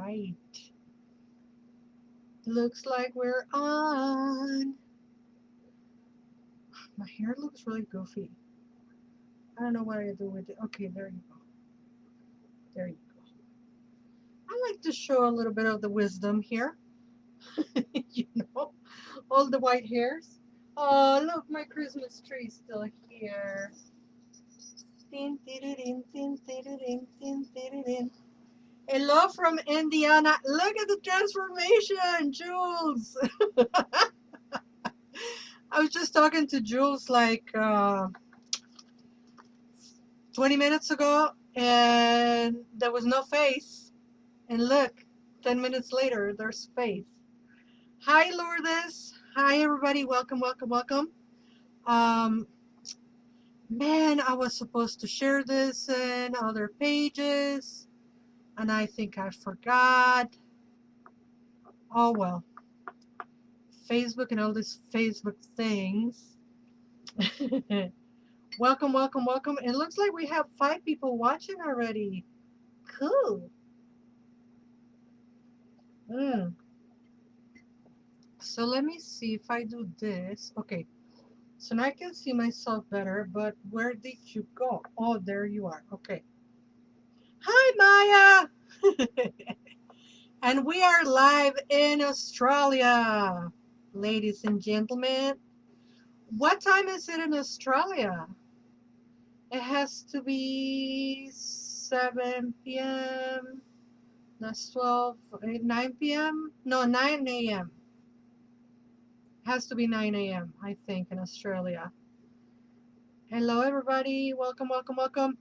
right. Looks like we're on. My hair looks really goofy. I don't know what I do with it. Okay, there you go. There you go. I like to show a little bit of the wisdom here. you know, all the white hairs. Oh, look, my Christmas tree's still here. Tin, tin, tin, tin, tin, tin. Hello from Indiana. Look at the transformation, Jules. I was just talking to Jules like 20 minutes ago, and there was no face. And look, 10 minutes later, there's face. Hi, Lourdes. Hi, everybody. Welcome, welcome, welcome. Um, man, I was supposed to share this in other pages, and I think I forgot. Oh, well. Facebook and all these Facebook things. Welcome, welcome, welcome. It looks like we have 5 people watching already. Cool. Mm. So let me see if I do this. Okay. So now I can see myself better, but where did you go? Oh, there you are. Okay. Hi, Maya. And we are live in Australia. Ladies and gentlemen, what time is it in Australia? It has to be 7 p.m. That's 12, 9 p.m. No, 9 a.m. Has to be 9 a.m. I think in Australia. Hello, everybody. Welcome, welcome, welcome.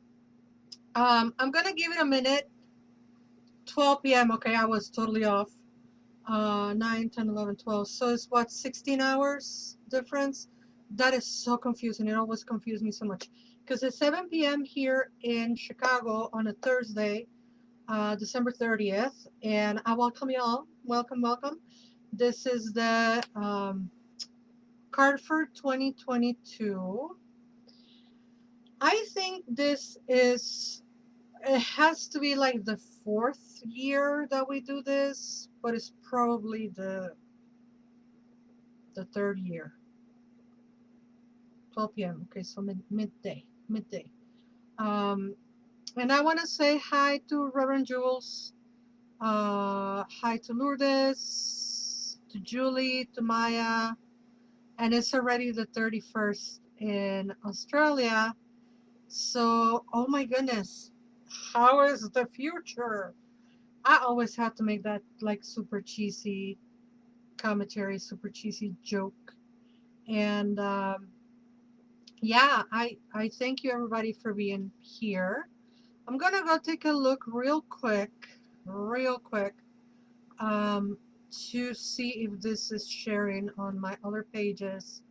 I'm gonna give it a minute. 12 p.m. Okay, I was totally off. 9, 10, 11, 12. So it's what, 16 hours difference? That is so confusing. It always confuses me so much. Because it's 7 p.m. here in Chicago on a Thursday, December 30th. And I welcome y'all. Welcome, welcome. This is the card for 2022. I think this is, it has to be like the 4th year that we do this, but it's probably the 3rd year. 12 p.m. Okay, so midday. Um, and I want to say hi to Reverend Jules, hi to Lourdes, to Julie, to Maya, and it's already the 31st in Australia. So, oh my goodness, how is the future? I always have to make that like super cheesy commentary, super cheesy joke. And yeah, I thank you everybody for being here. I'm gonna go take a look real quick, um, to see if this is sharing on my other pages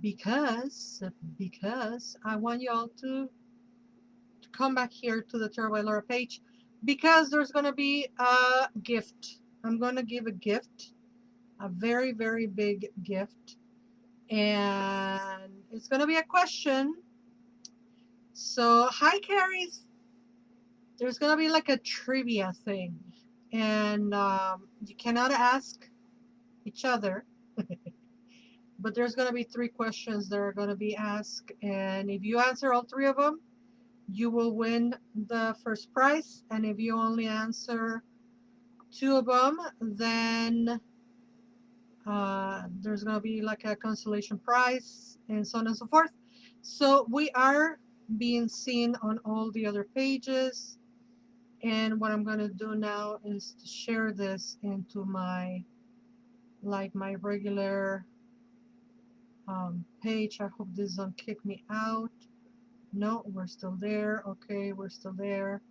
because I want y'all to come back here to the Tarot by Laura page because there's gonna be a gift. I'm gonna give a gift, a very very big gift, and it's gonna be a question. So hi Carrie, there's gonna be like a trivia thing, and you cannot ask each other, but there's gonna be 3 questions that are gonna be asked, and if you answer all 3 of them, you will win the first prize, and if you only answer 2 of them, then there's gonna be like a consolation prize, and so on and so forth. So we are being seen on all the other pages. And what I'm gonna do now is to share this into my my regular page. I hope this doesn't kick me out. No, we're still there. Okay, we're still there.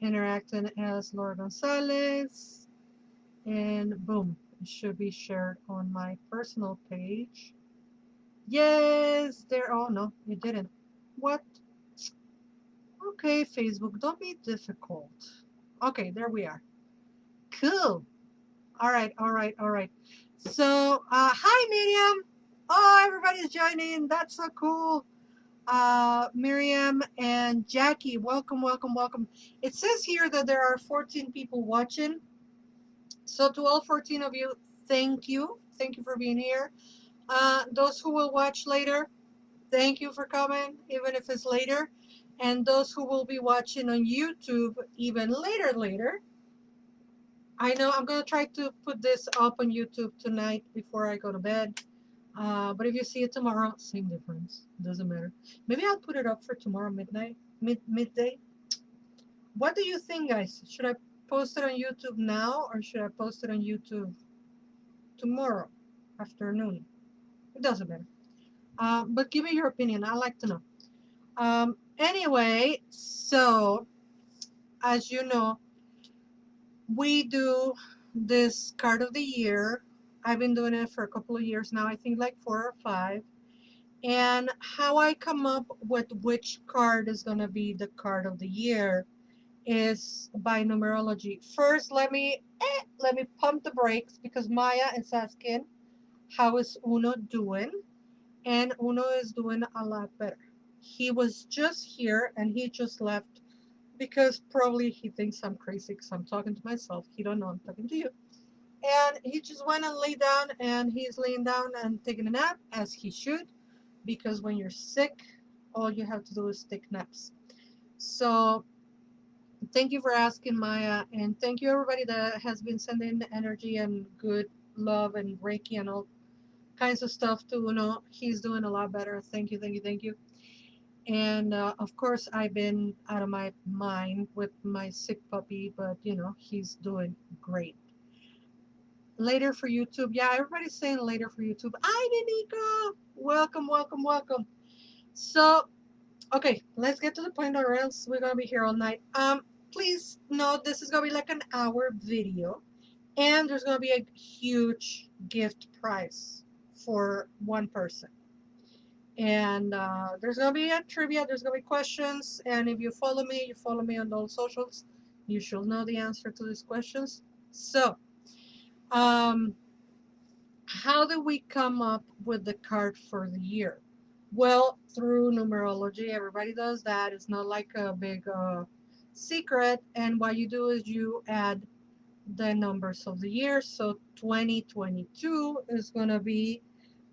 Interacting as Laura Gonzalez. And boom, it should be shared on my personal page. Yes, there. Oh no, it didn't. What? Okay, Facebook, don't be difficult. Okay, there we are. Cool. All right, all right, all right. So, hi, Miriam. Oh, everybody's joining. That's so cool. Miriam and Jackie, welcome, welcome, welcome. It says here that there are 14 people watching. So to all 14 of you, thank you. Thank you for being here. Those who will watch later, thank you for coming, even if it's later. And those who will be watching on YouTube even later, I know I'm gonna try to put this up on YouTube tonight before I go to bed. But if you see it tomorrow, same difference. Doesn't matter. Maybe I'll put it up for tomorrow midnight, midday. What do you think, guys? Should I post it on YouTube now or should I post it on YouTube tomorrow afternoon? It doesn't matter. But give me your opinion. I like to know. Anyway, so as you know, we do this card of the year. I've been doing it for a couple of years now. I think like 4 or 5. And how I come up with which card is going to be the card of the year is by numerology. First, let me pump the brakes because Maya is asking how is Uno doing, and Uno is doing a lot better. He was just here and he just left because probably he thinks I'm crazy because I'm talking to myself. He don't know I'm talking to you. And he just went and lay down, and he's laying down and taking a nap as he should, because when you're sick, all you have to do is take naps. So thank you for asking, Maya, and thank you everybody that has been sending energy and good love and Reiki and all kinds of stuff to Uno. He's doing a lot better. Thank you, thank you, thank you. And of course, I've been out of my mind with my sick puppy, but he's doing great. Later for YouTube. Yeah, everybody's saying later for YouTube. Hi, Nico. Welcome, welcome, welcome. So, okay, let's get to the point, or else we're gonna be here all night. Please note this is gonna be like an hour video, and there's gonna be a huge gift prize for one person. And there's gonna be a trivia. There's gonna be questions, and if you follow me on all socials, you should know the answer to these questions. So, um, how do we come up with the card for the year? Well, through numerology. Everybody does that. It's not like a big secret. And what you do is you add the numbers of the year. So 2022 is going to be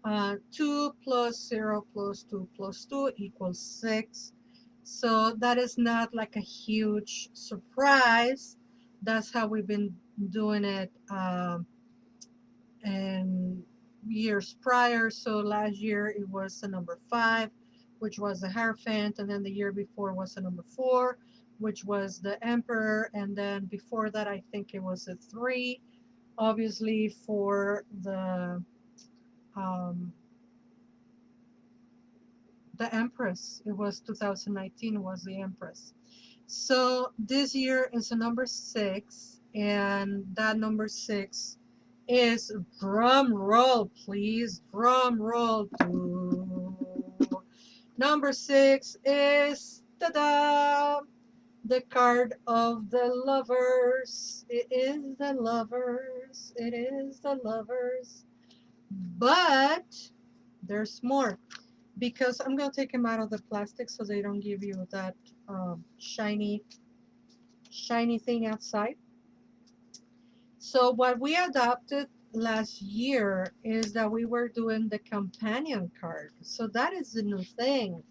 2 plus 0 plus 2 plus 2 equals 6. So that is not like a huge surprise. That's how we've been doing it. And years prior. So last year it was the number 5, which was the Hierophant, and then the year before was the number 4, which was the Emperor, and then before that I think it was a 3, obviously for um, the Empress. It was 2019 was the Empress. So this year is a number 6, and that number 6 is, drum roll, please, drum roll. Number 6 is, ta-da, the card of the lovers. It is the lovers. It is the lovers. But there's more, because I'm gonna take them out of the plastic so they don't give you that shiny thing outside. So what we adopted last year is that we were doing the companion card. So that is the new thing.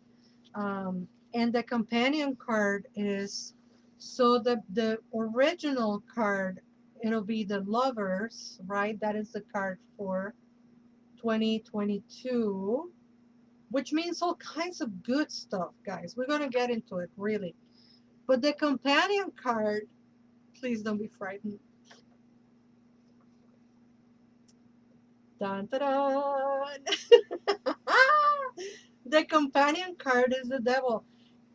And the companion card is, so the original card, it'll be the lovers, right? That is the card for 2022, which means all kinds of good stuff, guys. We're going to get into it, really. But the companion card, please don't be frightened. Dun, dun, dun. The companion card is the devil.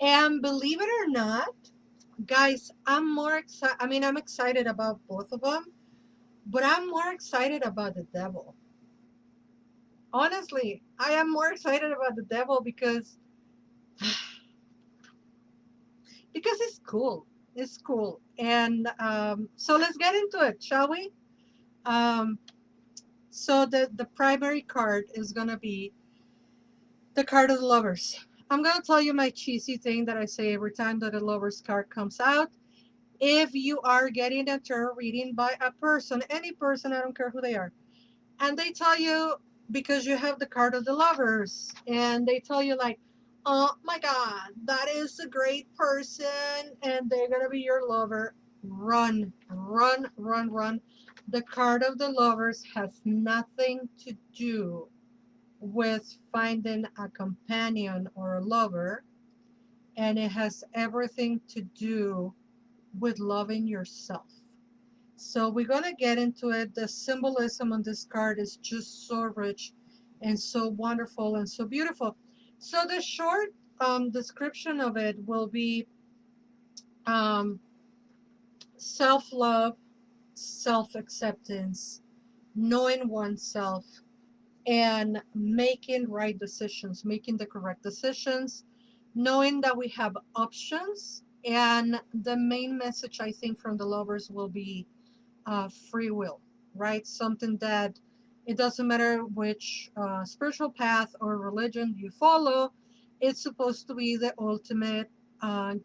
And believe it or not, guys, I'm more excited. I mean, I'm excited about both of them, but I'm more excited about the devil. Honestly, I am more excited about the devil because it's cool. It's cool. And so let's get into it, shall we? Um, so the primary card is gonna be the card of the lovers. I'm going to tell you my cheesy thing that I say every time that a lover's card comes out. If you are getting a tarot reading by a person, any person, I don't care who they are, and they tell you, because you have the card of the lovers, and they tell you like, oh my god, that is a great person and they're gonna be your lover, run, run, run, run. The card of the lovers has nothing to do with finding a companion or a lover, and it has everything to do with loving yourself. So we're going to get into it. The symbolism on this card is just so rich and so wonderful and so beautiful. So the short description of it will be um, self-love, self-acceptance, knowing oneself, and making right decisions, making the correct decisions, knowing that we have options. And the main message, I think, from the lovers will be free will, right? Something that it doesn't matter which spiritual path or religion you follow, it's supposed to be the ultimate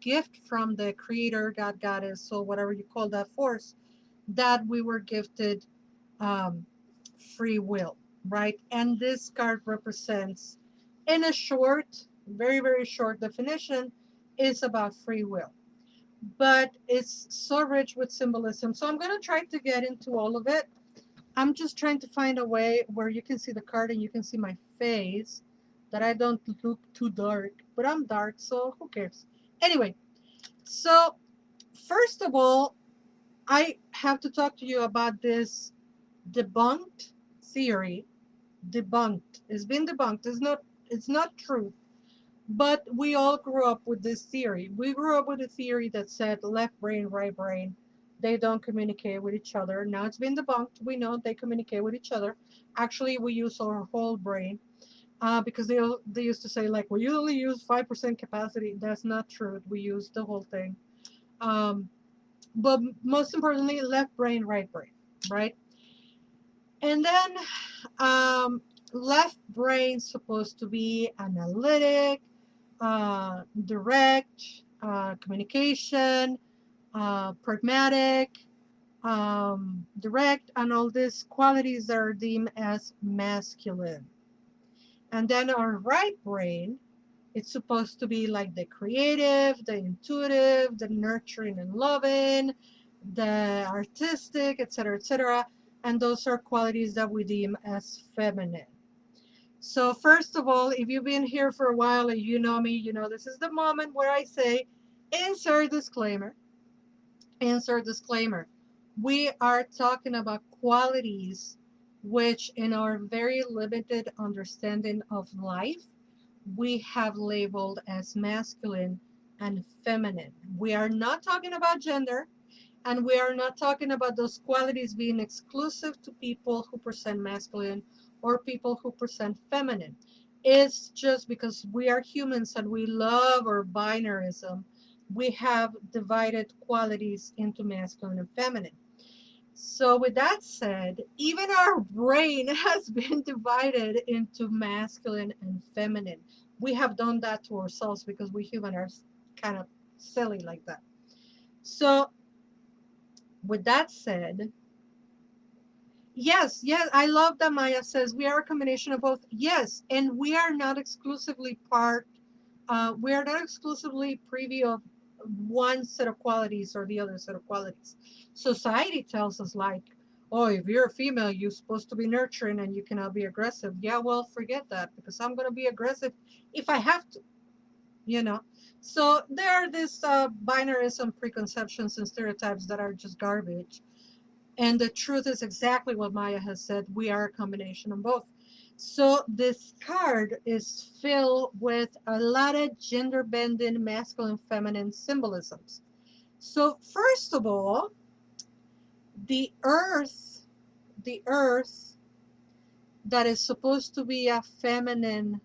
gift from the creator, God, goddess, so whatever you call that force, that we were gifted um, free will, right? And this card represents, in a short, very, very short definition, is about free will, but it's so rich with symbolism. So I'm going to try to get into all of it. I'm just trying to find a way where you can see the card and you can see my face, that I don't look too dark, but I'm dark, so who cares? Anyway, so first of all, I have to talk to you about this debunked theory. Debunked. It's been debunked. It's not true. But we all grew up with this theory. We grew up with a theory that said left brain, right brain, they don't communicate with each other. Now it's been debunked. We know they communicate with each other. Actually, we use our whole brain because they used to say like we only use 5% capacity. That's not true. We use the whole thing. Um, but most importantly, left brain, right brain, right? And then left brain supposed to be analytic, direct, communication, pragmatic, direct, and all these qualities that are deemed as masculine. And then our right brain, it's supposed to be like the creative, the intuitive, the nurturing and loving, the artistic, etc., etc. And those are qualities that we deem as feminine. So first of all, if you've been here for a while and you know me, you know this is the moment where I say, insert disclaimer, insert disclaimer. We are talking about qualities which, in our very limited understanding of life, we have labeled as masculine and feminine. We are not talking about gender, and we are not talking about those qualities being exclusive to people who present masculine or people who present feminine. It's just because we are humans and we love our binarism, we have divided qualities into masculine and feminine. So, with that said, even our brain has been divided into masculine and feminine. We have done that to ourselves because we humans are kind of silly like that. So, with that said, yes, yes, I love that Maya says we are a combination of both. Yes, and we are not exclusively we are not exclusively privy of one set of qualities or the other set of qualities. Society tells us, like, oh, if you're a female, you're supposed to be nurturing and you cannot be aggressive. Yeah, well, forget that because I'm going to be aggressive if I have to, you know. So there are these binarism preconceptions and stereotypes that are just garbage, and the truth is exactly what Maya has said. We are a combination of both. So this card is filled with a lot of gender bending, masculine, feminine symbolisms. So first of all, the the earth that is supposed to be a feminine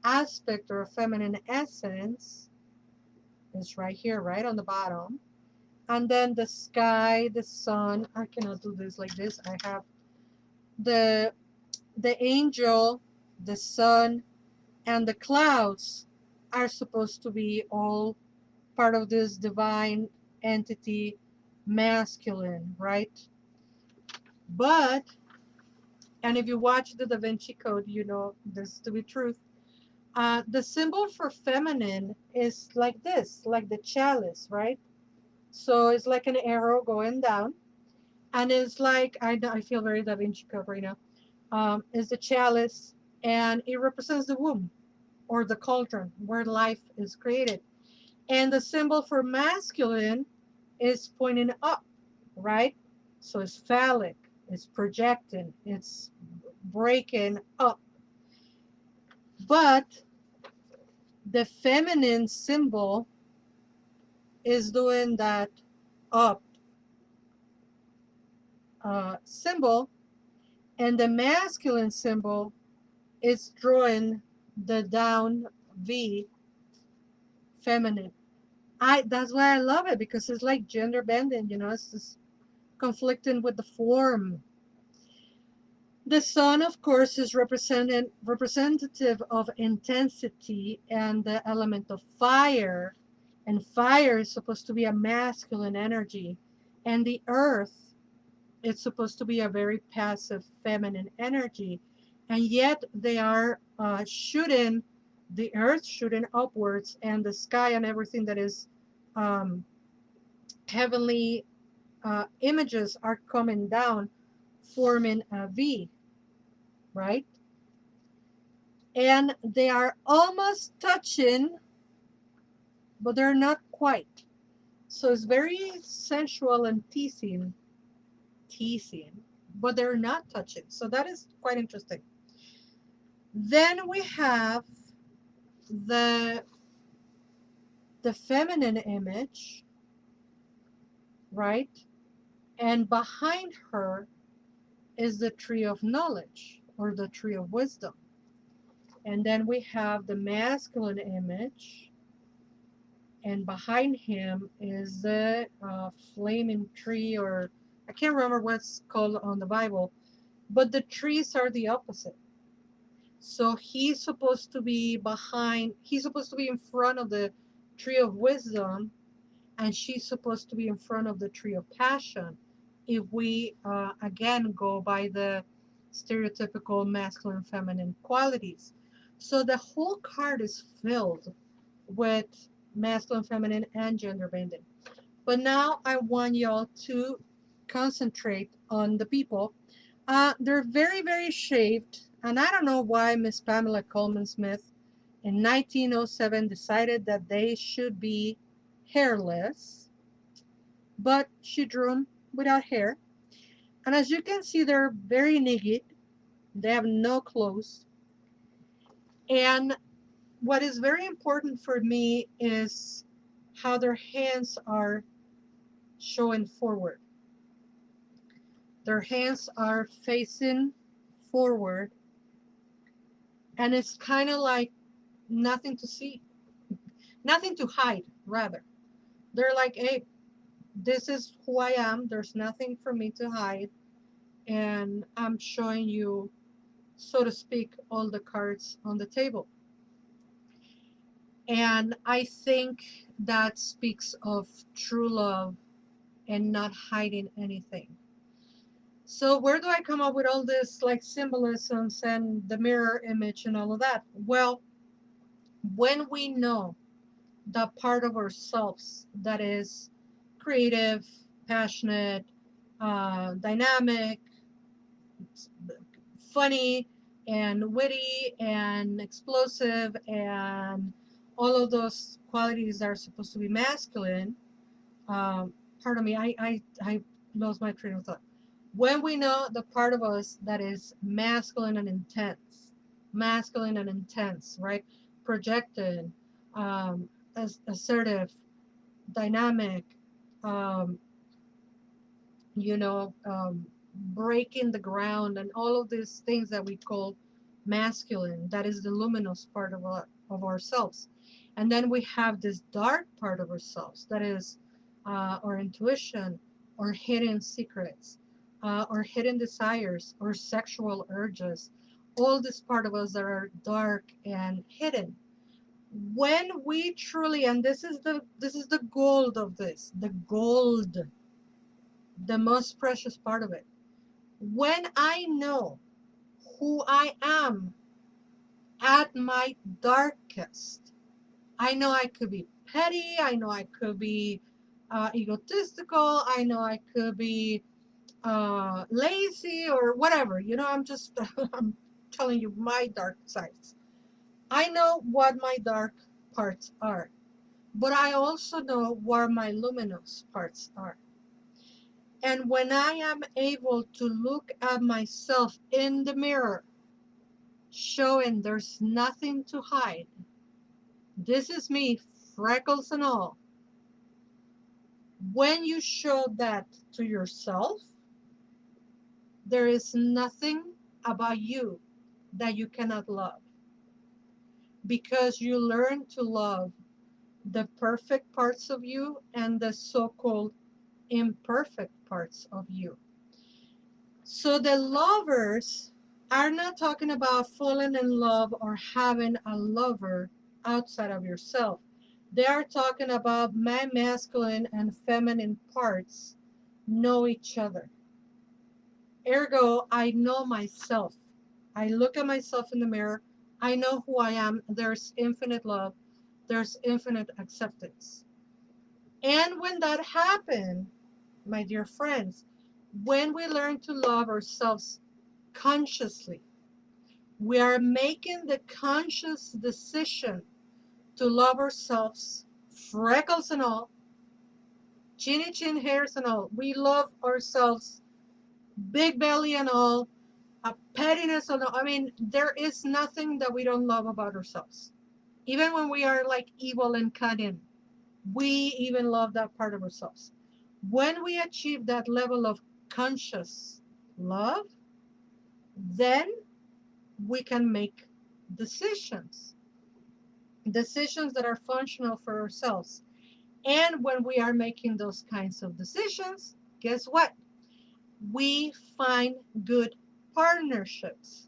aspect or a feminine essence is right here, right on the bottom. And then the sky, the sun. I cannot do this like this. I have the angel, the sun, and the clouds. are supposed to be all part of this divine entity, masculine, right? But, and if you watch the Da Vinci Code, you know this to be truth. The symbol for feminine is like this, like the chalice, right? So it's like an arrow going down, and it's like I feel very Da Vinci Code right now. Is the chalice, and it represents the womb or the cauldron where life is created. And the symbol for masculine is pointing up, right? So it's phallic, it's projecting, it's breaking up. But the feminine symbol is doing that up symbol, and the masculine symbol is drawing the down V, feminine. I That's why I love it, because it's like gender bending, you know, it's just conflicting with the form. The sun, of course, is representative of intensity and the element of fire. And fire is supposed to be a masculine energy. And the earth, it's supposed to be a very passive feminine energy. And yet they are shooting, the earth shooting upwards, and the sky and everything that is um, heavenly images are coming down, forming a V, right? And they are almost touching, but they're not quite. So it's very sensual and teasing, but they're not touching. So that is quite interesting. Then we have the the feminine image, right? And behind her is the tree of knowledge or the tree of wisdom. And then we have the masculine image, and behind him is the flaming tree, or I can't remember what's called on the Bible, but the trees are the opposite. So he's supposed to be in front of the tree of wisdom, and she's supposed to be in front of the tree of passion. If we again go by the stereotypical masculine feminine qualities. So the whole card is filled with masculine, feminine, and gender bending. But now I want y'all to concentrate on the people. They're very, very shaved, and I don't know why Miss Pamela Coleman Smith in 1907 decided that they should be hairless, but she drew them without hair. And as you can see, they're very naked. They have no clothes. And what is very important for me is how their hands are showing forward. Their hands are facing forward, and it's kind of like nothing to see, nothing to hide, rather. They're like, hey, this is who I am. There's nothing for me to hide. And I'm showing you, so to speak, all the cards on the table. And I think that speaks of true love and not hiding anything. So where do I come up with all this like symbolisms and the mirror image and all of that? Well, when we know the part of ourselves that is creative, passionate, dynamic, funny, and witty, and explosive, and all of those qualities that are supposed to be masculine. Um, Pardon me, I lost my train of thought. When we know the part of us that is masculine and intense, right? Projected, assertive, dynamic, um, you know, breaking the ground, and all of these things that we call masculine. That is the luminous part of ourselves. And then we have this dark part of ourselves that is our intuition, our hidden secrets, our hidden desires, our sexual urges, all this part of us that are dark and hidden. When we truly, and this is the gold of this, the gold, the most precious part of it. When I know who I am at my darkest, I know I could be petty, I know I could be egotistical, I know I could be lazy or whatever. I'm just I'm telling you my dark sides. I know what my dark parts are, but I also know where my luminous parts are. And when I am able to look at myself in the mirror, showing there's nothing to hide, this is me, freckles and all. When you show that to yourself, there is nothing about you that you cannot love, because you learn to love the perfect parts of you and the so called imperfect parts of you. So the lovers are not talking about falling in love or having a lover outside of yourself. They are talking about my masculine and feminine parts know each other. Ergo, I know myself. I look at myself in the mirror. I know who I am. There's infinite love. There's infinite acceptance. And when that happens, my dear friends, when we learn to love ourselves consciously, we are making the conscious decision to love ourselves, freckles and all, chinny chin hairs and all. We love ourselves, big belly and all, a pettiness and all. I mean, there is nothing that we don't love about ourselves. Even when we are like evil and cunning, we even love that part of ourselves. When we achieve that level of conscious love, then we can make decisions, decisions that are functional for ourselves. And when we are making those kinds of decisions, guess what? We find good partnerships.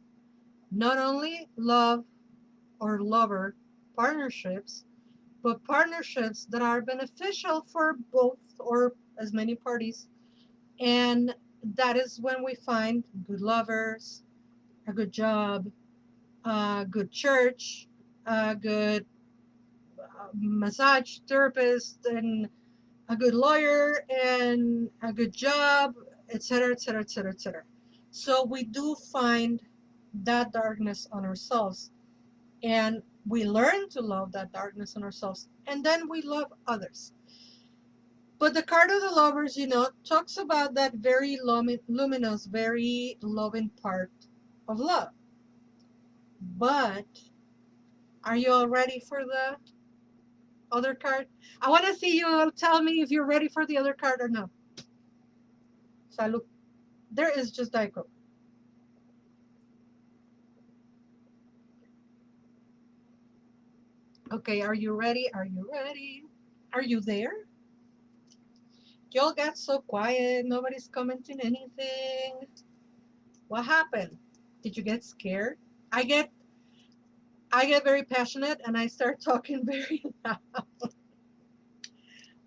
Not only love or lover partnerships, but partnerships that are beneficial for both or as many parties. And that is when we find good lovers, a good job, a good church, a good massage therapist, and a good lawyer, and a good job, etc., etc., etc., etc. So we do find that darkness on ourselves, and we learn to love that darkness on ourselves, and then we love others. But the card of the lovers, talks about that very luminous, very loving part of love. But are you all ready for the other card? I want to see you all tell me if you're ready for the other card or not. Salud. There is just Diet Coke. Okay, are you ready? Are you ready? Are you there? Y'all got so quiet. Nobody's commenting anything. What happened? Did you get scared? I get I get very passionate and I start talking very loud.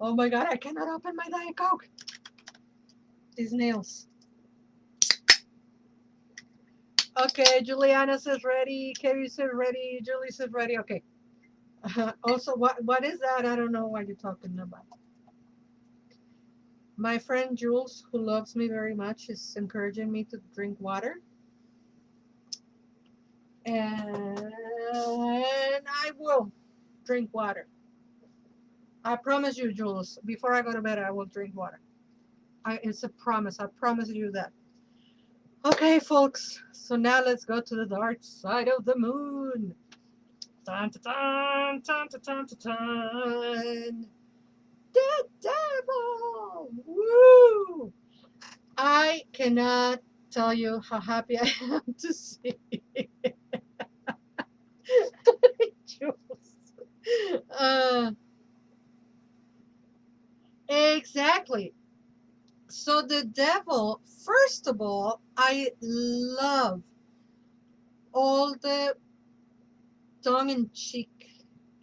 Oh my god, I cannot open my Diet Coke. These nails. Okay, Juliana says ready. Kerry says ready. Julie says ready. Okay. Also, what is that? I don't know what you're talking about. My friend Jules, who loves me very much, is encouraging me to drink water. And I will drink water. I promise you, Jules, before I go to bed, I will drink water. It's a promise. I promise you that. Okay, folks. So now let's go to the dark side of the moon. Dun, dun, dun, dun, dun, dun, dun. The devil! Woo! I cannot tell you how happy I am to see Jules. Uh, exactly. So the devil, first of all, I love all the tongue in cheek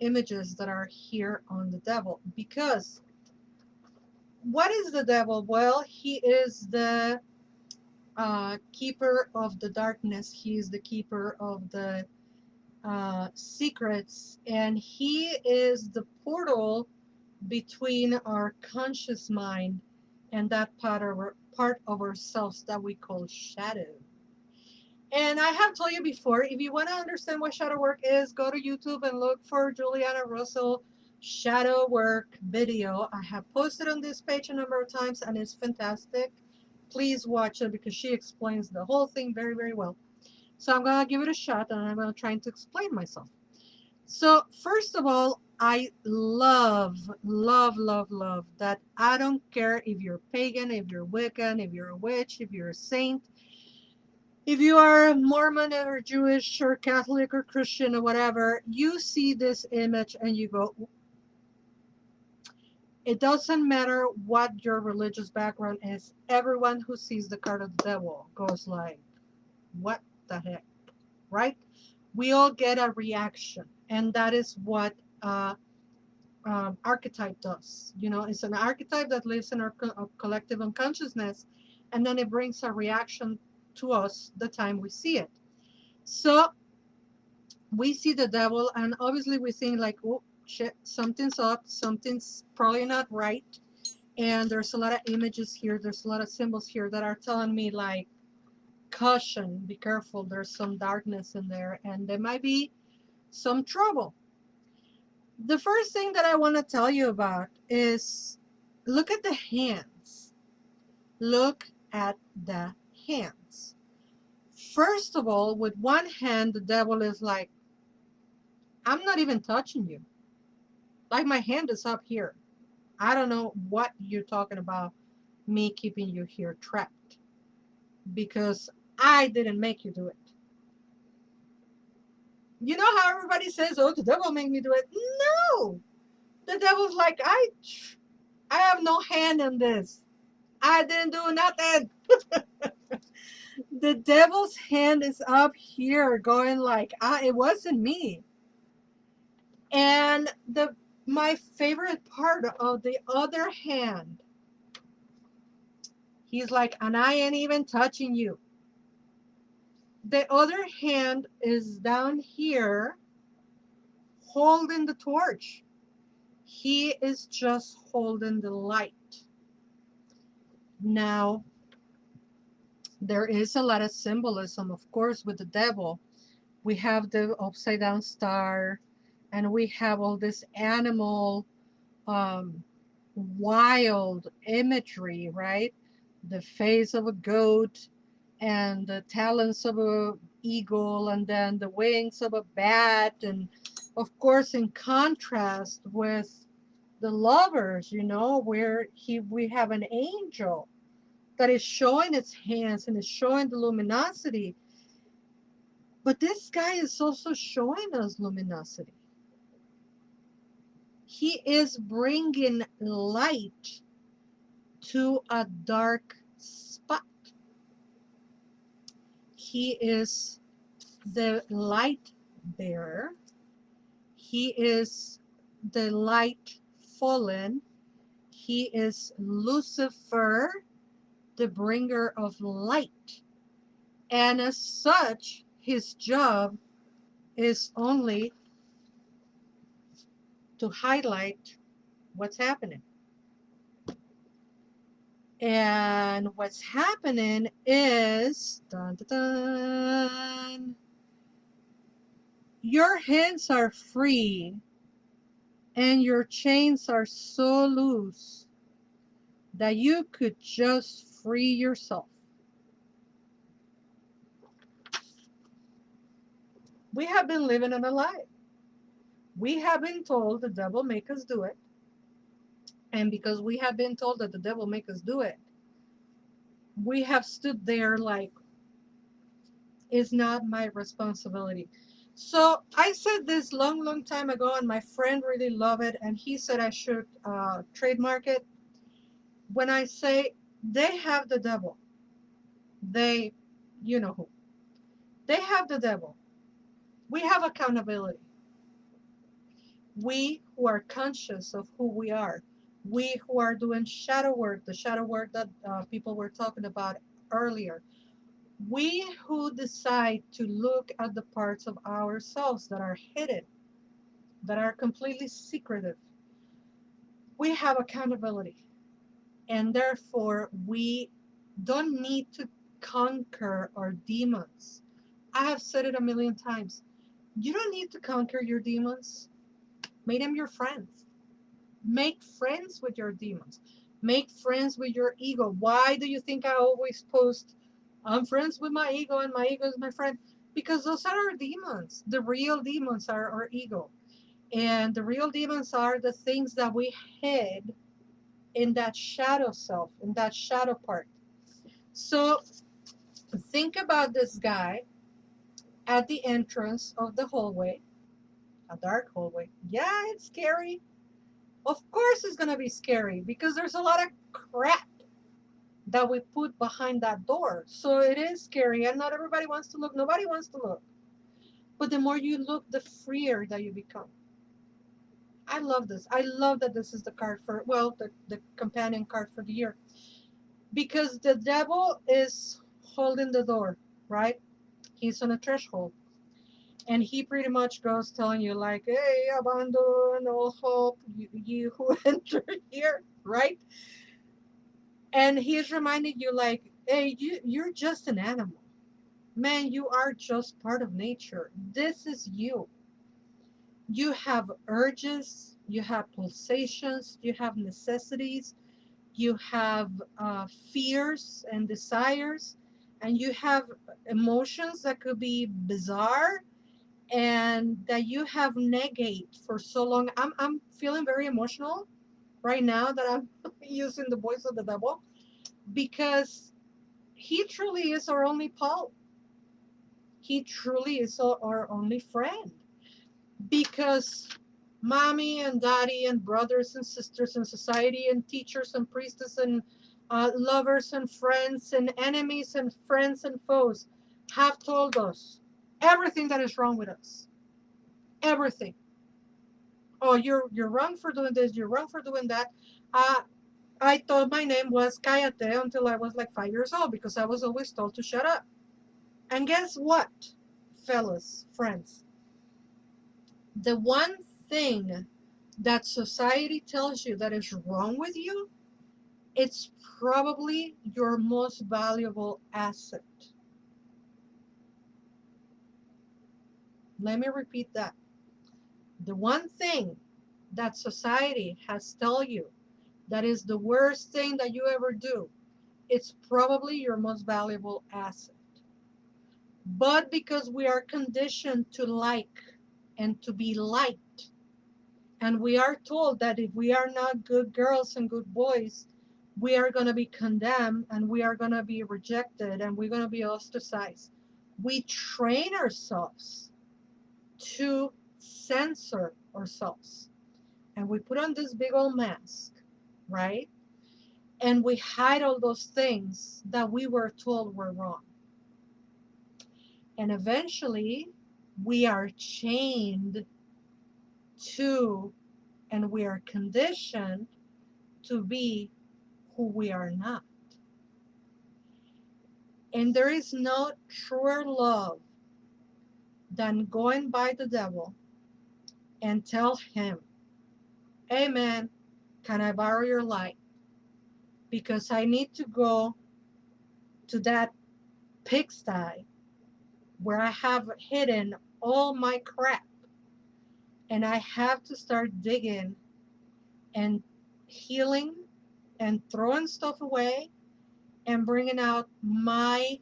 images that are here on the devil. Because what is the devil? Well, he is the keeper of the darkness. He is the keeper of the secrets, and he is the portal between our conscious mind and that part of ourselves that we call shadow. And I have told you before, if you want to understand what shadow work is, go to YouTube and look for Juliana Russell shadow work video. I have posted on this page a number of times and it's fantastic. Please watch it because she explains the whole thing very, very well. So I'm going to give it a shot and I'm going to try to explain myself. So, first of all, I love, love, love, love that I don't care if you're pagan, if you're Wiccan, if you're a witch, if you're a saint, if you are Mormon or Jewish or Catholic or Christian or whatever, you see this image and you go, it doesn't matter what your religious background is. Everyone who sees the card of the devil goes like, what the heck, right? We all get a reaction. And that is what archetype does. You know, it's an archetype that lives in our collective unconsciousness, and then it brings a reaction to us the time we see it. So we see the devil, and obviously we think like, oh shit, something's up, something's probably not right. And there's a lot of images here, there's a lot of symbols here that are telling me like, caution, be careful, there's some darkness in there, and there might be some trouble. The first thing that I want to tell you about is look at the hands. Look at the hands. First of all, with one hand, the devil is like, I'm not even touching you. Like my hand is up here. I don't know what you're talking about, me keeping you here trapped. Because I didn't make you do it. You know how everybody says, oh, the devil made me do it? No! The devil's like, I have no hand in this. I didn't do nothing. The devil's hand is up here going like, it wasn't me. And my favorite part of the other hand, he's like, and I ain't even touching you. The other hand is down here holding the torch. He is just holding the light. Now, there is a lot of symbolism, of course, with the devil. We have the upside down star, and we have all this animal, um, wild imagery, right? The face of a goat, and the talons of a eagle, and then the wings of a bat, and of course, in contrast with the lovers, you know, where we have an angel that is showing its hands and is showing the luminosity. But this guy is also showing us luminosity. He is bringing light to a dark spot. He is the light bearer. He is the light fallen. He is Lucifer, the bringer of light. And as such, his job is only to highlight what's happening. And what's happening is, dun, dun, dun, your hands are free and your chains are so loose that you could just free yourself. We have been living in a lie. We have been told the devil make us do it. And because we have been told that the devil make us do it, we have stood there like, it's not my responsibility. So I said this long, long time ago, and my friend really loved it, and he said I should trademark it. When I say they have the devil, they, you know who, they have the devil. We have accountability. We who are conscious of who we are, we who are doing shadow work, the shadow work that people were talking about earlier, we who decide to look at the parts of ourselves that are hidden, that are completely secretive, we have accountability. And therefore, we don't need to conquer our demons. I have said it a million times. You don't need to conquer your demons. Make them your friends. Make friends with your demons. Make friends with your ego. Why do you think I always post, I'm friends with my ego and my ego is my friend? Because those are our demons. The real demons are our ego. And the real demons are the things that we hid in that shadow self, in that shadow part. So think about this guy at the entrance of the hallway, a dark hallway. Yeah, it's scary. Of course, it's going to be scary because there's a lot of crap that we put behind that door. So it is scary, and not everybody wants to look. Nobody wants to look. But the more you look, the freer that you become. I love this. I love that this is the card for, well, the companion card for the year. Because the devil is holding the door, right? He's on a threshold. And he pretty much goes telling you, like, hey, abandon all hope, you who enter here, right? And he's reminding you, like, hey, you're just an animal. Man, you are just part of nature. This is you. You have urges, you have pulsations, you have necessities, you have fears and desires, and you have emotions that could be bizarre and that you have negate for so long. I'm feeling very emotional right now that I'm using the voice of the devil because he truly is our only pulp. He truly is our only friend because mommy and daddy and brothers and sisters and society and teachers and priestess and lovers and friends and enemies and friends and foes have told us everything that is wrong with us. Everything. Oh, you're wrong for doing this. You're wrong for doing that. Uh, I thought my name was Cállate until I was like 5 years old because I was always told to shut up. And guess what, fellas, friends? The one thing that society tells you that is wrong with you, it's probably your most valuable asset. Let me repeat that. The one thing that society has tell you that is the worst thing that you ever do, it's probably your most valuable asset. But because we are conditioned to like and to be liked, and we are told that if we are not good girls and good boys, we are going to be condemned and we are going to be rejected and we're going to be ostracized. We train ourselves to censor ourselves. And we put on this big old mask, right? And we hide all those things that we were told were wrong. And eventually, we are chained to and we are conditioned to be who we are not. And there is no truer love than going by the devil and tell him, hey man, can I borrow your light? Because I need to go to that pigsty where I have hidden all my crap and I have to start digging and healing and throwing stuff away and bringing out my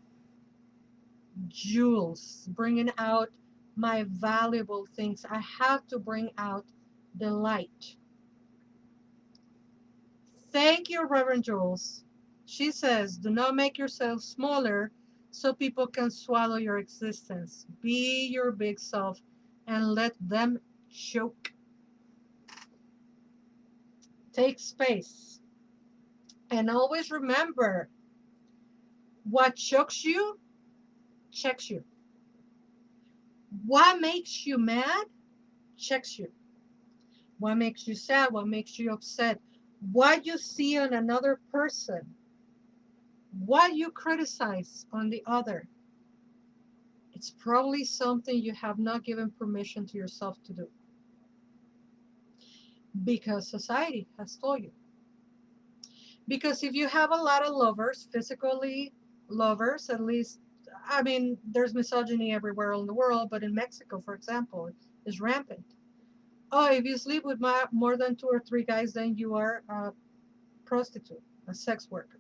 jewels, bringing out my valuable things. I have to bring out the light. Thank you, Reverend Jules. She says, do not make yourself smaller so people can swallow your existence. Be your big self and let them choke. Take space. And always remember what chokes you, checks you. What makes you mad, checks you. What makes you sad? What makes you upset? What you see on another person, what you criticize on the other, it's probably something you have not given permission to yourself to do because society has told you. Because if you have a lot of lovers, physically lovers, at least, I mean, there's misogyny everywhere in the world, but in Mexico, for example, is rampant. Oh, if you sleep with more than two or three guys, then you are a prostitute, a sex worker.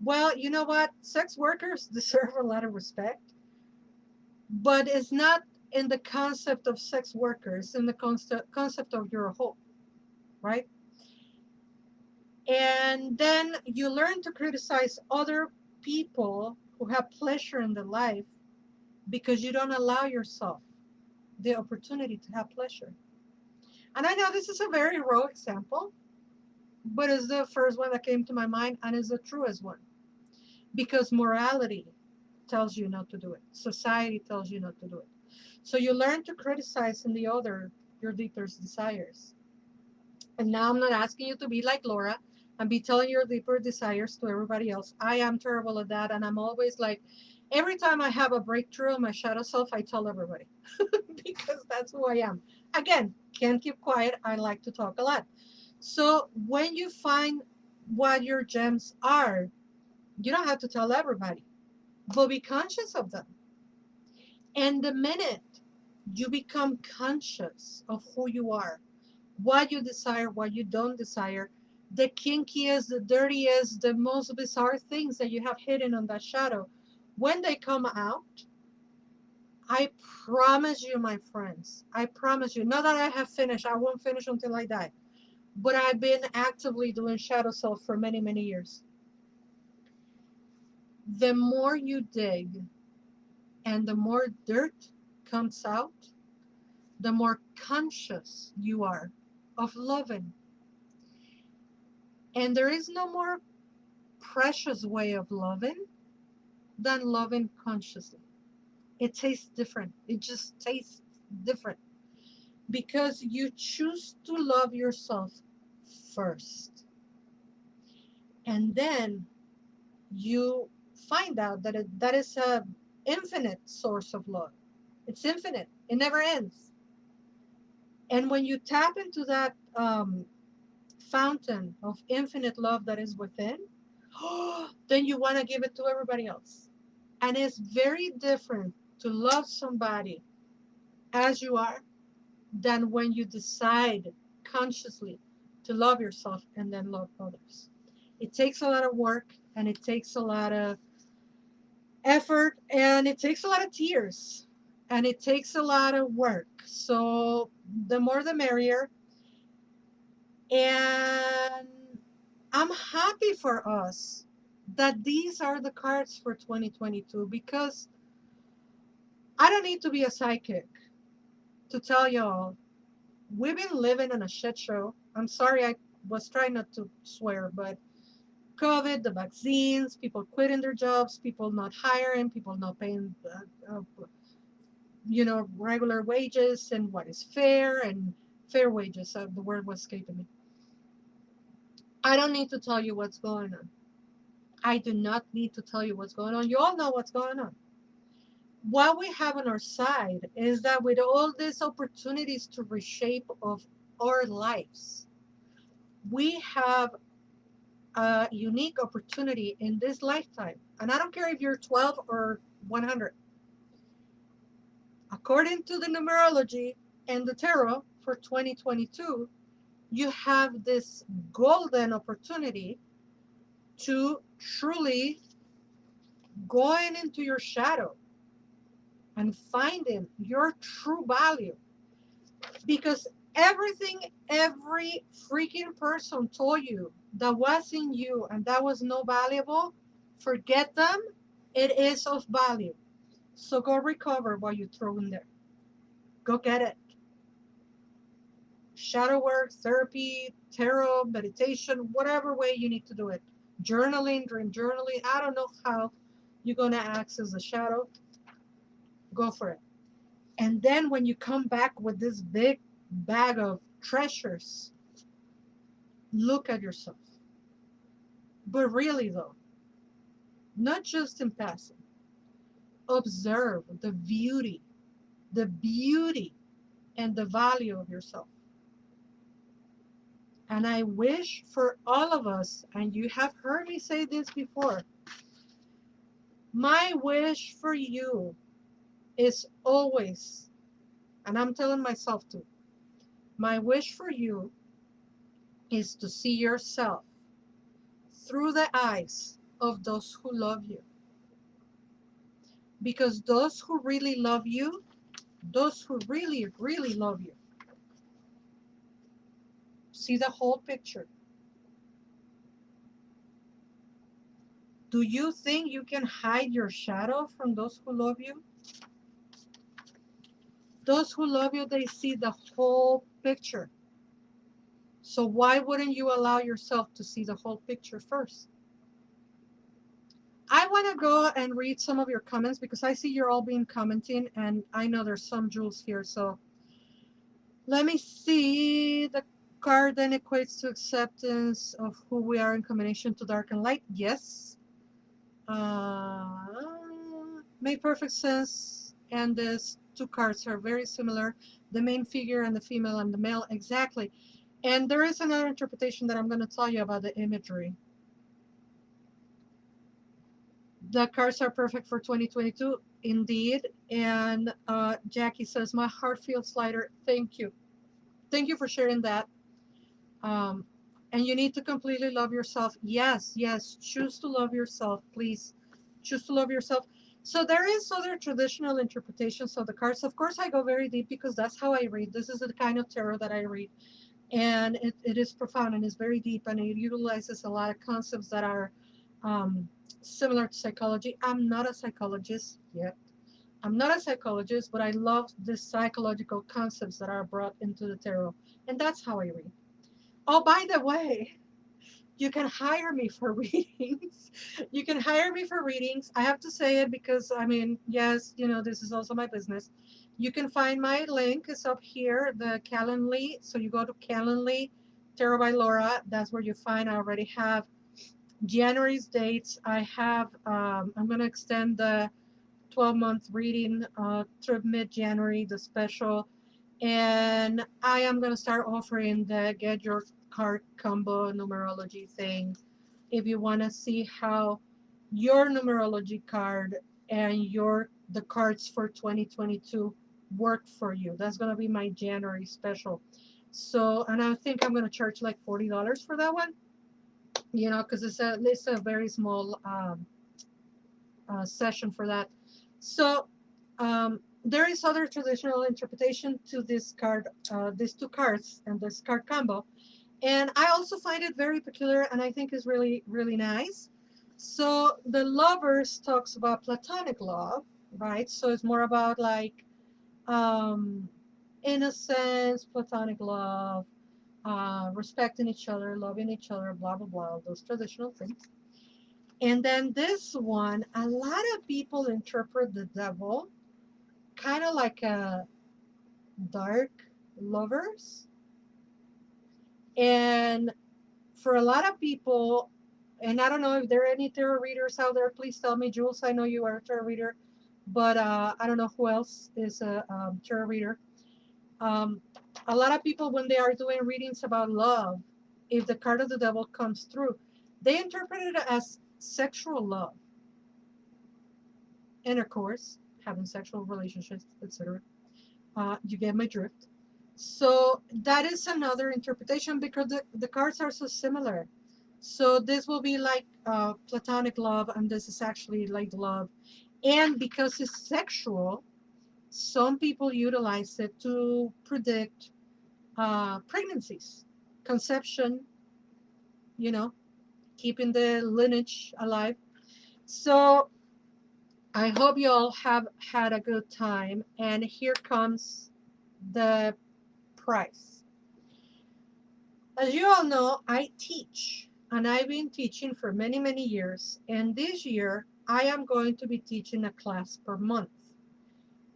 Well, you know what? Sex workers deserve a lot of respect, but it's not in the concept of sex workers, in the concept of you're a whole, right? And then you learn to criticize other people who have pleasure in their life because you don't allow yourself the opportunity to have pleasure. And I know this is a very raw example, but it's the first one that came to my mind and is the truest one because morality tells you not to do it, society tells you not to do it. So you learn to criticize in the other your deepest desires. And now I'm not asking you to be like Laura and be telling your deeper desires to everybody else. I am terrible at that. And I'm always like, every time I have a breakthrough in my shadow self, I tell everybody because that's who I am. Again, can't keep quiet. I like to talk a lot. So when you find what your gems are, you don't have to tell everybody, but be conscious of them. And the minute you become conscious of who you are, what you desire, what you don't desire, the kinkiest, the dirtiest, the most bizarre things that you have hidden on that shadow, when they come out, I promise you, my friends, I promise you, not that I have finished, I won't finish until I die, but I've been actively doing shadow self for many, many years. The more you dig and the more dirt comes out, the more conscious you are of loving. And there is no more precious way of loving than loving consciously. It tastes different. It just tastes different because you choose to love yourself first. And then you find out that that is a infinite source of love. It's infinite. It never ends. And when you tap into that fountain of infinite love that is within, then you want to give it to everybody else. And it's very different to love somebody as you are than when you decide consciously to love yourself and then love others. It takes a lot of work and it takes a lot of effort and it takes a lot of tears and it takes a lot of work. So the more the merrier. And I'm happy for us that these are the cards for 2022 because I don't need to be a psychic to tell y'all we've been living in a shit show. I'm sorry, I was trying not to swear, but COVID, the vaccines, people quitting their jobs, people not hiring, people not paying, regular wages and what is fair and fair wages. The word was escaping me. I don't need to tell you what's going on. I do not need to tell you what's going on. You all know what's going on. What we have on our side is that with all these opportunities to reshape of our lives, we have a unique opportunity in this lifetime. And I don't care if you're 12 or 100. According to the numerology and the tarot for 2022, you have this golden opportunity to truly going into your shadow and finding your true value. Because everything every freaking person told you that was in you and that was no valuable, forget them. It is of value. So go recover what you throw in there. Go get it. Shadow work, therapy, tarot, meditation, whatever way you need to do it. Journaling, dream journaling. I don't know how you're going to access the shadow. Go for it. And then when you come back with this big bag of treasures. Look at yourself. But really, though, not just in passing, observe the beauty and the value of yourself. And I wish for all of us, and you have heard me say this before, my wish for you is always, and I'm telling myself too, my wish for you is to see yourself through the eyes of those who love you. Because those who really love you, those who really, really love you, see the whole picture. Do you think you can hide your shadow from those who love you? Those who love you, they see the whole picture. So why wouldn't you allow yourself to see the whole picture first? I want to go and read some of your comments because I see you're all being commenting and I know there's some jewels here. So let me see. The card then equates to acceptance of who we are in combination to dark and light. Yes. Uh, Make perfect sense. And these two cards are very similar. The main figure and the female and the male. Exactly. And there is another interpretation that I'm going to tell you about the imagery. The cards are perfect for 2022, indeed. And Jackie says, my heart feels lighter. Thank you. Thank you for sharing that. Um, and you need to completely love yourself. Yes, yes. Choose to love yourself, please. Choose to love yourself. So there is other traditional interpretations of the cards. Of course, I go very deep because that's how I read. This is the kind of tarot that I read. And it is profound and it's very deep and it utilizes a lot of concepts that are um, similar to psychology. I'm not a psychologist yet. I'm not a psychologist, but I love the psychological concepts that are brought into the tarot. And that's how I read. Oh, by the way, you can hire me for readings. You can hire me for readings. I have to say it because, I mean, yes, this is also my business. You can find my link. It's up here, the Calendly. So you go to Calendly, Tarot by Laura. That's where you find. I already have January's dates. I'm going to extend the 12-month reading through mid-January, the special. And I am going to start offering the Get Your Card Combo numerology thing. If you want to see how your numerology card and the cards for 2022 work for you. That's going to be my January special. So, and I think I'm going to charge like $40 for that one, because it's a very small session for that. So there is other traditional interpretation to this card, these two cards and this card combo. And I also find it very peculiar and I think is really, really nice. So the lovers talks about platonic love, right? So it's more about like um, innocence, platonic love, respecting each other, loving each other, blah, blah, blah, those traditional things. And then this one, a lot of people interpret the devil kind of like a dark lovers. And for a lot of people, and I don't know if there are any tarot readers out there, please tell me. Jules, I know you are a tarot reader, but I don't know who else is a tarot reader. Um, a lot of people, when they are doing readings about love, if the card of the devil comes through, they interpret it as sexual love, intercourse, having sexual relationships, etc. You get my drift. So that is another interpretation because the cards are so similar. So this will be like platonic love, and this is actually like love. And because it's sexual, some people utilize it to predict pregnancies, conception, you know, keeping the lineage alive. So I hope you all have had a good time. And here comes the price. As you all know, I teach, and I've been teaching for many, many years. And this year, I am going to be teaching a class per month.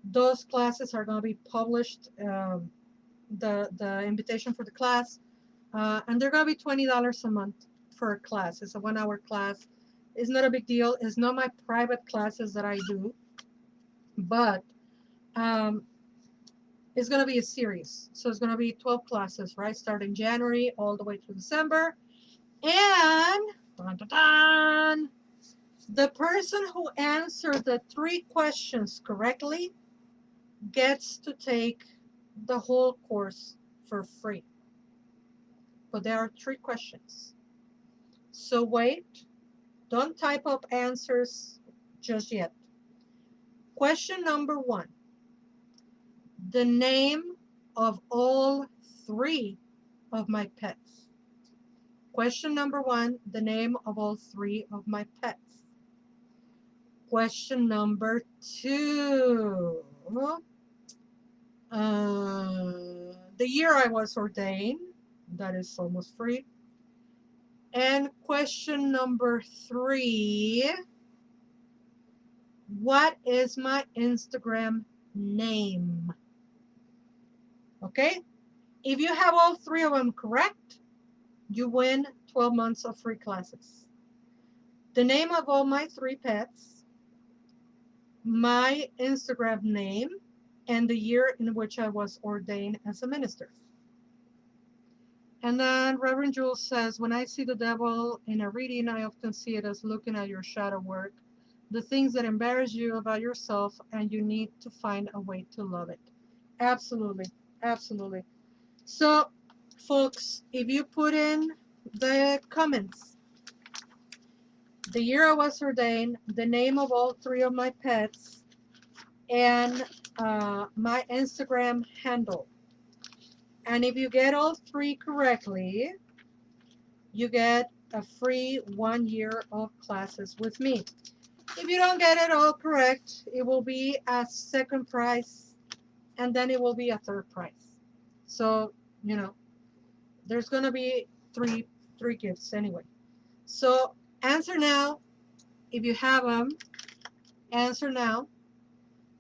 Those classes are going to be published the invitation for the class, and they're gonna be $20 a month for a class. It's a 1 hour class. It's not a big deal. It's not my private classes that I do, but um, it's gonna be a series. So it's gonna be 12 classes, right? Starting January all the way through December, and dun, dun, dun, the person who answered the 3 questions correctly gets to take the whole course for free. But there are 3 questions. So wait, don't type up answers just yet. Question number 1, the name of all 3 of my pets. Question number 1, the name of all 3 of my pets. Question number 2, the year I was ordained. That is almost free. And question number 3, what is my Instagram name? Okay? If you have all 3 of them correct, you win 12 months of free classes. The name of all my 3 pets, my Instagram name, and the year in which I was ordained as a minister. And then Reverend Jules says, when I see the devil in a reading, I often see it as looking at your shadow work, the things that embarrass you about yourself, and you need to find a way to love it. Absolutely. Absolutely. So, folks, if you put in the comments the year I was ordained, the name of all 3 of my pets, and my Instagram handle, and if you get all 3 correctly, you get a free 1 year of classes with me. If you don't get it all correct, it will be a second prize, and then it will be a third prize. So, you know, there's going to be three gifts anyway. So, answer now. If you have them, answer now.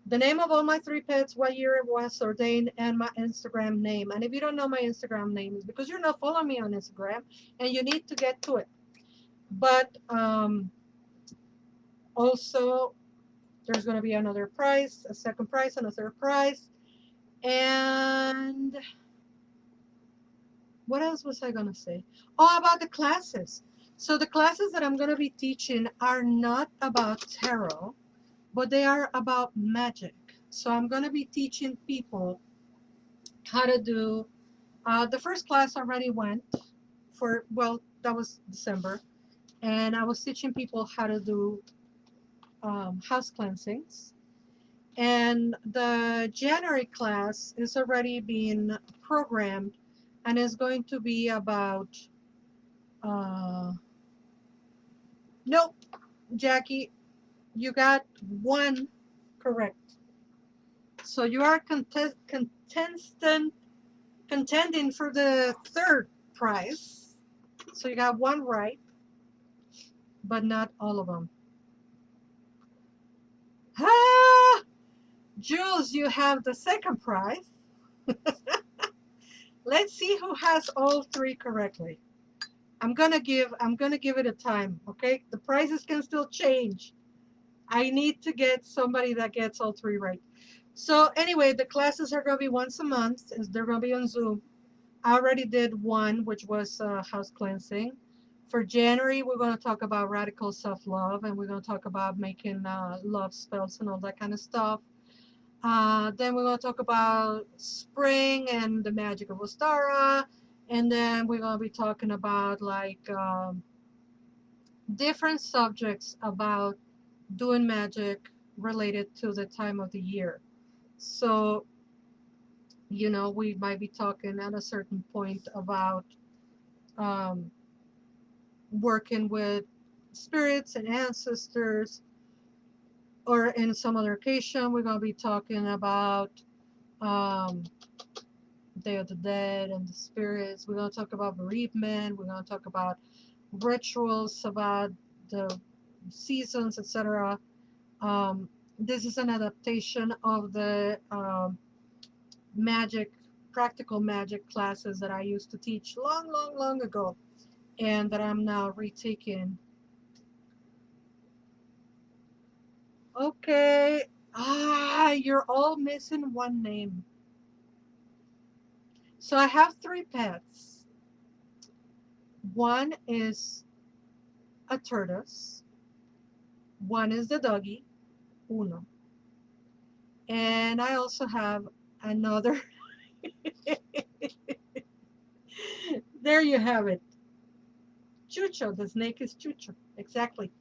The name of all my 3 pets, what year it was ordained, and my Instagram name. And if you don't know my Instagram name, it's because you're not following me on Instagram, and you need to get to it. But also, there's going to be another prize, a second prize, and a third prize. And what else was I going to say? Oh, about the classes. So the classes that I'm going to be teaching are not about tarot, but they are about magic. So I'm going to be teaching people how to do, the first class already went for, well, that was December. And I was teaching people how to do house cleansings. And the January class is already being programmed, and is going to be about, uh, nope, Jackie, you got 1 correct. So you are contending for the third prize. So you got 1 right, but not all of them. Ah, Jules, you have the second prize. Let's see who has all 3 correctly. I'm gonna give it a time, okay? The prizes can still change. I need to get somebody that gets all 3 right. So anyway, the classes are gonna be once a month. They're gonna be on Zoom. I already did one, which was house cleansing. For January, we're gonna talk about radical self-love, and we're gonna talk about making love spells and all that kind of stuff. Then we're going to talk about spring and the magic of Ostara. And then we're going to be talking about like different subjects about doing magic related to the time of the year. So, we might be talking at a certain point about um, working with spirits and ancestors, or in some other occasion, we're going to be talking about um, Day of the Dead and the spirits. We're going to talk about bereavement. We're going to talk about rituals, about the seasons, etc. This is an adaptation of the magic practical magic classes that I used to teach long, long, long ago, and that I'm now retaking. Okay. You're all missing one name. So I have three pets. One is a tortoise. One is the doggy, Uno. And I also have another. There you have it. Chucho. The snake is Chucho. Exactly.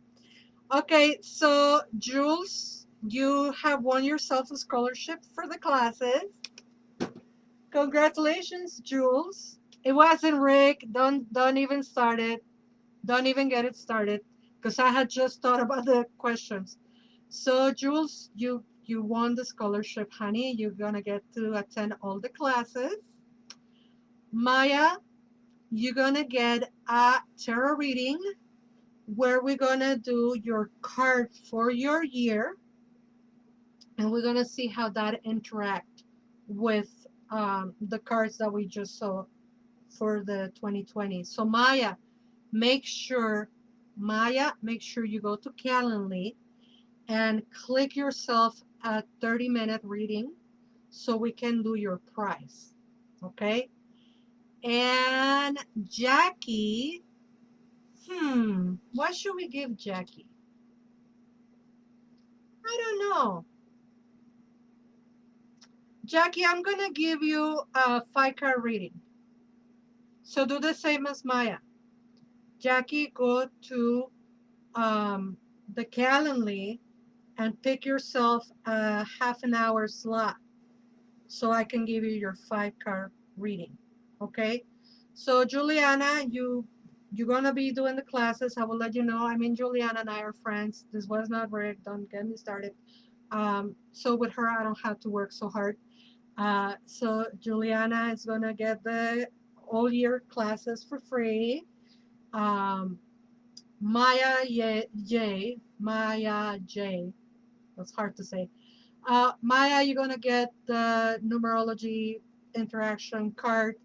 Okay, so Jules, you have won yourself a scholarship for the classes. Congratulations, Jules. It wasn't rigged. Don't even start it. Don't even get it started, because I had just thought about the questions. So Jules, you won the scholarship, honey. You're gonna get to attend all the classes. Maya, you're gonna get a tarot reading where we're gonna do your card for your year, and we're gonna see how that interact with the cards that we just saw for the 2020. So make sure make sure you go to Calendly and click yourself a 30-minute reading so we can do your prize. Okay? And Jackie, what should we give Jackie? I don't know. Jackie, I'm gonna give you a 5 card reading. So do the same as Maya. Jackie, go to the Calendly and pick yourself a half an hour slot so I can give you your 5 card reading. Okay? So Juliana, you're gonna be doing the classes. I will let you know. I mean, Juliana and I are friends. This was not rigged. Don't get me started. So with her, I don't have to work so hard. So Juliana is gonna get the all year classes for free. Um, Maya J. That's hard to say. Maya, you're gonna get the numerology interaction card,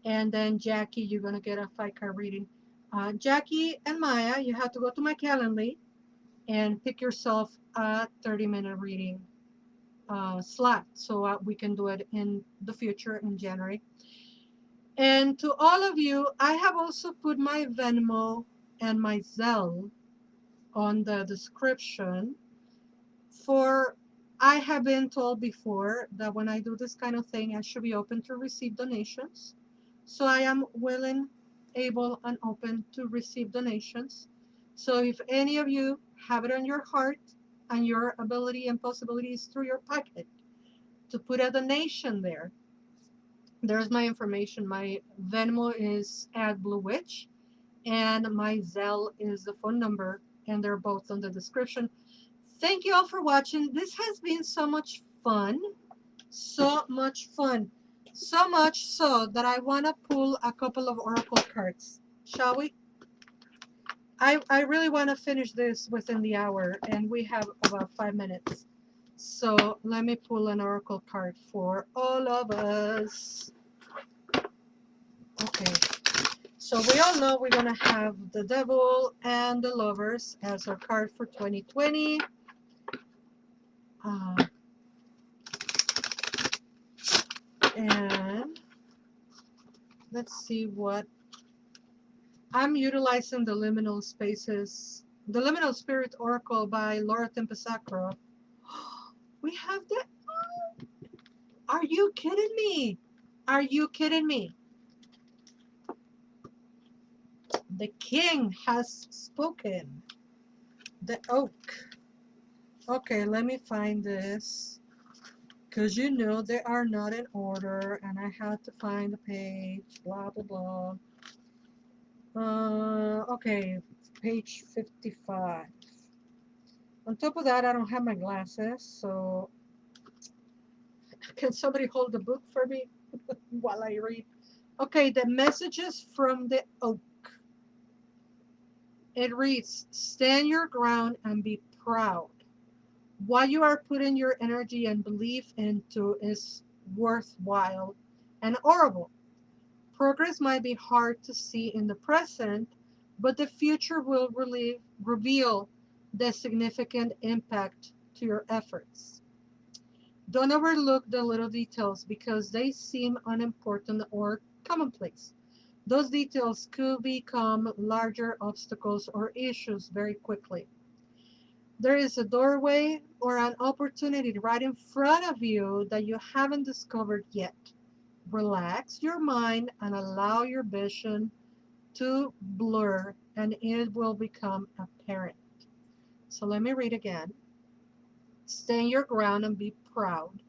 and then Jackie, you're gonna get a 5 card reading. Jackie and Maya, you have to go to my Calendly and pick yourself a 30-minute reading slot so we can do it in the future in January. And to all of you, I have also put my Venmo and my Zelle on the description. For I have been told before that when I do this kind of thing, I should be open to receive donations. So I am willing, able, and open to receive donations. So if any of you have it on your heart and your ability and possibilities through your pocket to put a donation there, there's my information. My Venmo is at Blue Witch, and my Zelle is the phone number, and they're both on the description. Thank you all for watching. This has been so much fun. So much fun. So much so that I want to pull a couple of oracle cards. Shall we? I really want to finish this within the hour, and we have about 5 minutes. So let me pull an oracle card for all of us. Okay. So we all know we're going to have the Devil and the Lovers as our card for 2020. And let's see what I'm utilizing the liminal spaces, the liminal spirit oracle by Laura Tempesacro. We have the. Are you kidding me? Are you kidding me? The king has spoken. The oak. Okay, let me find this. Because you know they are not in order, and I had to find the page. Blah, blah, blah. Okay, page 55. On top of that, I don't have my glasses, so can somebody hold the book for me while I read? Okay, the messages from the oak. It reads, stand your ground and be proud. What you are putting your energy and belief into is worthwhile and horrible. Progress might be hard to see in the present, but the future will reveal the significant impact to your efforts. Don't overlook the little details because they seem unimportant or commonplace. Those details could become larger obstacles or issues very quickly. There is a doorway or an opportunity right in front of you that you haven't discovered yet. Relax your mind and allow your vision to blur, and it will become apparent. So let me read again. Stand your ground and be proud.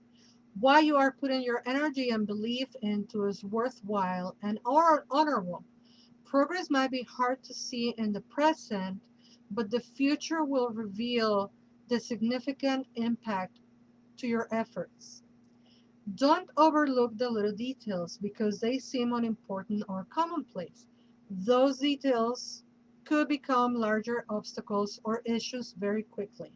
What you are putting your energy and belief into is worthwhile and honorable. Progress might be hard to see in the present, but the future will reveal the significant impact to your efforts. Don't overlook the little details because they seem unimportant or commonplace. Those details could become larger obstacles or issues very quickly.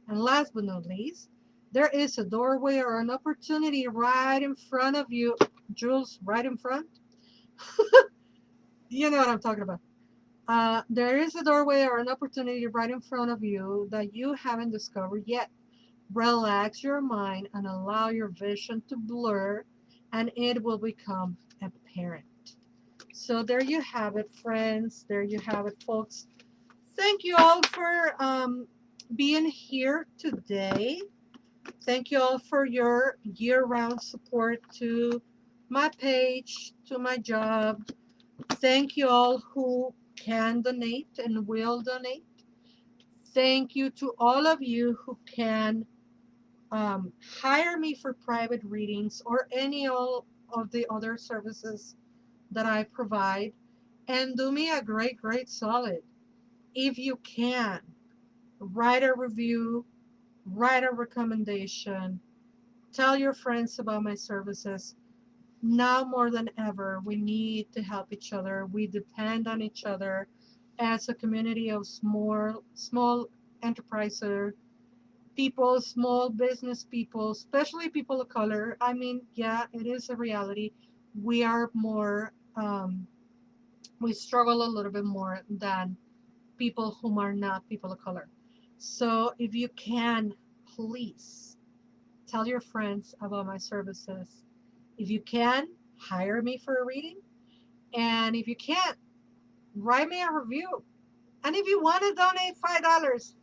And last but not least, there is a doorway or an opportunity right in front of you. Jules, right in front? You know what I'm talking about. There is a doorway or an opportunity right in front of you that you haven't discovered yet. Relax your mind and allow your vision to blur, and it will become apparent. So, there you have it, friends. There you have it, folks. Thank you all for being here today. Thank you all for your year round support to my page, to my job. Thank you all who can donate and will donate. Thank you to all of you who can hire me for private readings or any all of the other services that I provide. And do me a great solid. If you can, write a review, write a recommendation, tell your friends about my services. Now more than ever, we need to help each other. We depend on each other as a community of small enterprises, people, small business people, especially people of color. I mean, yeah, it is a reality. We are more, we struggle a little bit more than people whom are not people of color. So if you can, please tell your friends about my services. If you can, hire me for a reading. And if you can't, write me a review. And if you want to donate $5,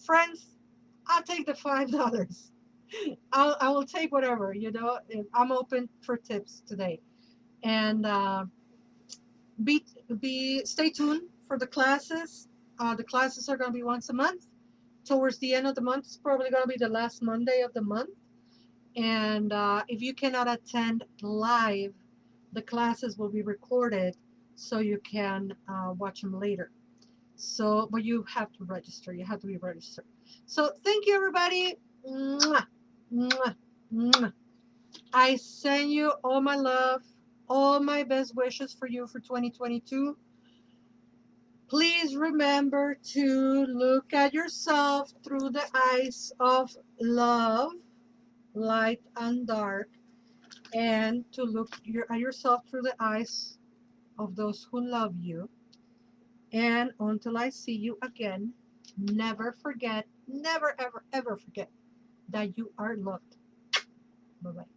friends, I'll take the $5. I will take whatever, you know. I'm open for tips today. And be stay tuned for the classes. The classes are going to be once a month. Towards the end of the month, it's probably going to be the last Monday of the month. And if you cannot attend live, the classes will be recorded so you can watch them later. So, but you have to register. You have to be registered. So, thank you, everybody. Mwah, mwah, mwah. I send you all my love, all my best wishes for you for 2022. Please remember to look at yourself through the eyes of love, light and dark, and to look at yourself through the eyes of those who love you. And until I see you again, never forget, never, ever, ever forget that you are loved. Bye bye.